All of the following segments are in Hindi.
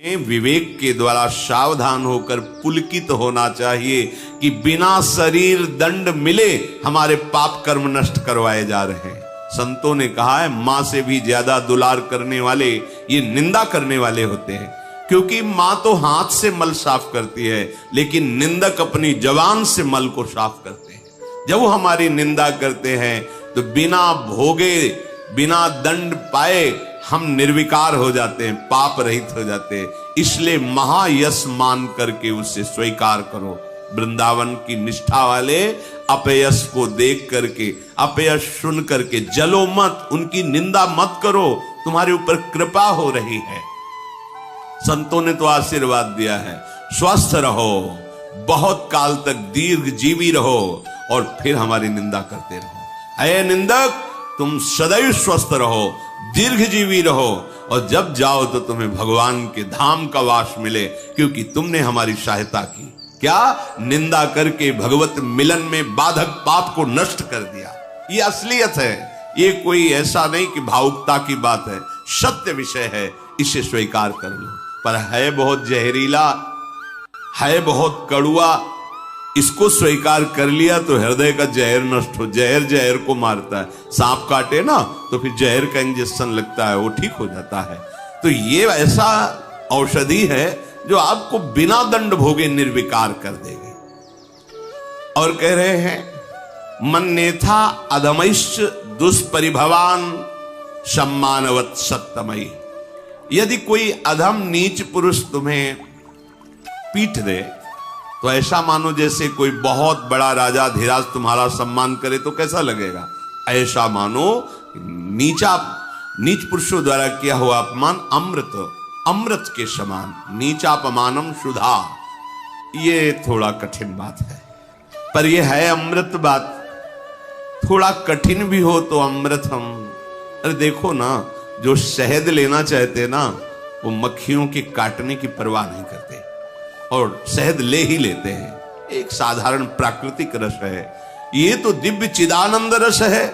विवेक के द्वारा सावधान होकर पुलकित होना चाहिए कि बिना शरीर दंड मिले हमारे पाप कर्म नष्ट करवाए जा रहे हैं। संतों ने कहा है मां से भी ज्यादा दुलार करने वाले ये निंदा करने वाले होते हैं, क्योंकि मां तो हाथ से मल साफ करती है, लेकिन निंदक अपनी जबान से मल को साफ करते हैं। जब वो हमारी निंदा करते हैं तो बिना भोगे बिना दंड पाए हम निर्विकार हो जाते हैं, पाप रहित हो जाते हैं। इसलिए महायश मान करके उसे स्वीकार करो। वृंदावन की निष्ठा वाले अपयश को देख करके, अपयश सुन करके जलो मत, उनकी निंदा मत करो, तुम्हारे ऊपर कृपा हो रही है। संतों ने तो आशीर्वाद दिया है, स्वस्थ रहो, बहुत काल तक दीर्घ जीवी रहो, और फिर हमारी निंदा करते रहो। अये निंदक, तुम सदैव स्वस्थ रहो, दीर्घ जीवी रहो, और जब जाओ तो तुम्हें भगवान के धाम का वास मिले, क्योंकि तुमने हमारी सहायता की। क्या? निंदा करके भगवत मिलन में बाधक पाप को नष्ट कर दिया। ये असलियत है, ये कोई ऐसा नहीं कि भावुकता की बात है, सत्य विषय है, इसे स्वीकार कर लो। पर है बहुत जहरीला, है बहुत कड़ुआ, इसको स्वीकार कर लिया तो हृदय का जहर नष्ट हो। जहर जहर को मारता है, सांप काटे ना तो फिर जहर का इंजेक्शन लगता है, वो ठीक हो जाता है। तो ये ऐसा औषधि है जो आपको बिना दंड भोगे निर्विकार कर देगी। और कह रहे हैं मन्नेथा अधमैश्च दुष्परिभवान सम्मानवत सत्तमयी। यदि कोई अधम नीच पुरुष तुम्हें पीट दे तो ऐसा मानो जैसे कोई बहुत बड़ा राजा धीराज तुम्हारा सम्मान करे, तो कैसा लगेगा? ऐसा मानो नीच पुरुषों द्वारा किया हुआ अपमान अमृत के समान। नीचापमानम सुधा, ये थोड़ा कठिन बात है, पर यह है अमृत बात। थोड़ा कठिन भी हो तो अमृत हम। अरे देखो ना, जो शहद लेना चाहते ना, वो मक्खियों के काटने की परवाह नहीं करते और शहद ले ही लेते हैं। एक साधारण प्राकृतिक रस है, ये तो दिव्य चिदानंद रस है।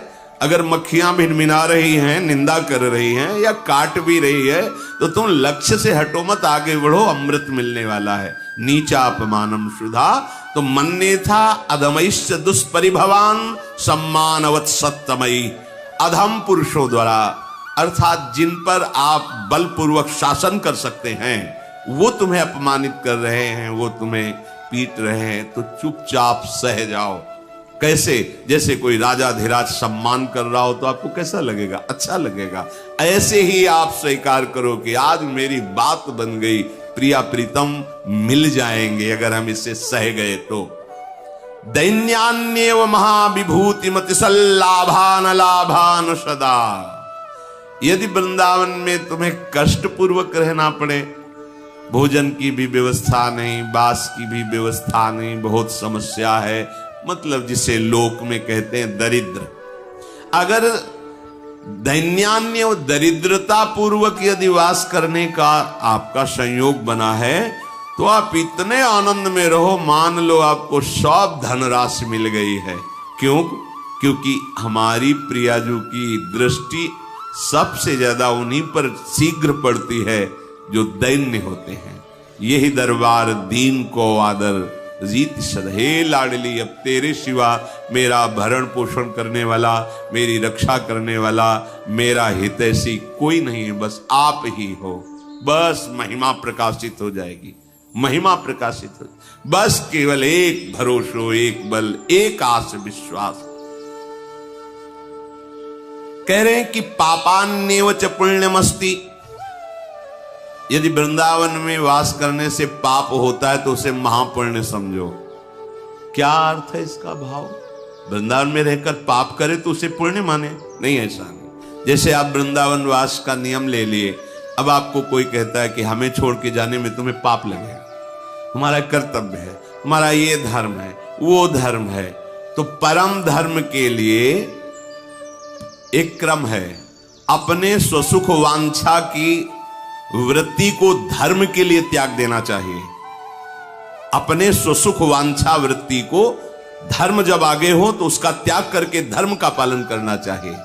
अगर मक्खियां भिनभिना रही हैं, निंदा कर रही हैं या काट भी रही है, तो तुम लक्ष्य से हटो मत, आगे बढ़ो, अमृत मिलने वाला है। नीचा अपमानम सुधा, तो मन्ने था अधमैश्च दुष्परिभवान सम्मानवत सत्तमयी। अधम पुरुषों द्वारा, अर्थात जिन पर आप बलपूर्वक शासन कर सकते हैं, वो तुम्हें अपमानित कर रहे हैं, वो तुम्हें पीट रहे हैं, तो चुपचाप सह जाओ। कैसे? जैसे कोई राजा धीराज सम्मान कर रहा हो तो आपको कैसा लगेगा? अच्छा लगेगा। ऐसे ही आप स्वीकार करो कि आज मेरी बात बन गई, प्रिया प्रीतम मिल जाएंगे अगर हम इससे सह गए तो। दैन्यान्येव महाविभूति मतिसल्लाभान लाभान सदा। यदि वृंदावन में तुम्हें कष्ट पूर्वक रहना पड़े, भोजन की भी व्यवस्था नहीं, बास की भी व्यवस्था नहीं, बहुत समस्या है, मतलब जिसे लोक में कहते हैं दरिद्र। अगर दैन्यान्य दरिद्रता पूर्वक यदि वास करने का आपका संयोग बना है, तो आप इतने आनंद में रहो, मान लो आपको सब धनराशि मिल गई है। क्यों? क्योंकि हमारी प्रियाजू की दृष्टि सबसे ज्यादा उन्हीं पर शीघ्र पड़ती है जो दैन्य होते हैं। यही दरबार दीन को आदर जीत सधे लाडली। अब तेरे सिवा मेरा भरण पोषण करने वाला, मेरी रक्षा करने वाला, मेरा हितैषी कोई नहीं है, बस आप ही हो। बस महिमा प्रकाशित हो जाएगी, महिमा प्रकाशित हो। बस केवल एक भरोसो, एक बल, एक आस विश्वास। कह रहे हैं कि पापान्येव च पुण्यमस्ति। यदि वृंदावन में वास करने से पाप होता है तो उसे महापुण्य समझो। क्या अर्थ है इसका भाव? वृंदावन में रहकर पाप करे तो उसे पुण्य माने? नहीं, ऐसा नहीं। जैसे आप वृंदावन वास का नियम ले लिए, अब आपको कोई कहता है कि हमें छोड़ के जाने में तुम्हें पाप लगेगा, तुम्हारा कर्तव्य है, तुम्हारा ये धर्म है, वो धर्म है, तो परम धर्म के लिए एक क्रम है। अपने स्वसुख वांछा की वृत्ति को धर्म के लिए त्याग देना चाहिए। अपने स्वसुख वांछा वृत्ति को, धर्म जब आगे हो तो उसका त्याग करके धर्म का पालन करना चाहिए।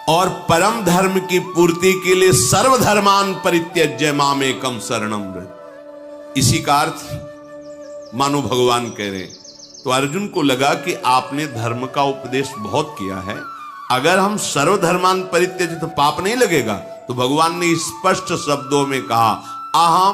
और परम धर्म की पूर्ति के लिए सर्वधर्मान परित्यज्य मामेकम शरणम व्रज। इसी का अर्थ मानो भगवान कह रहे हैं। तो अर्जुन को लगा कि आपने धर्म का उपदेश बहुत किया है, अगर हम सर्वधर्मान परित्यज्य तो पाप नहीं लगेगा। तो भगवान ने स्पष्ट शब्दों में कहा, अहम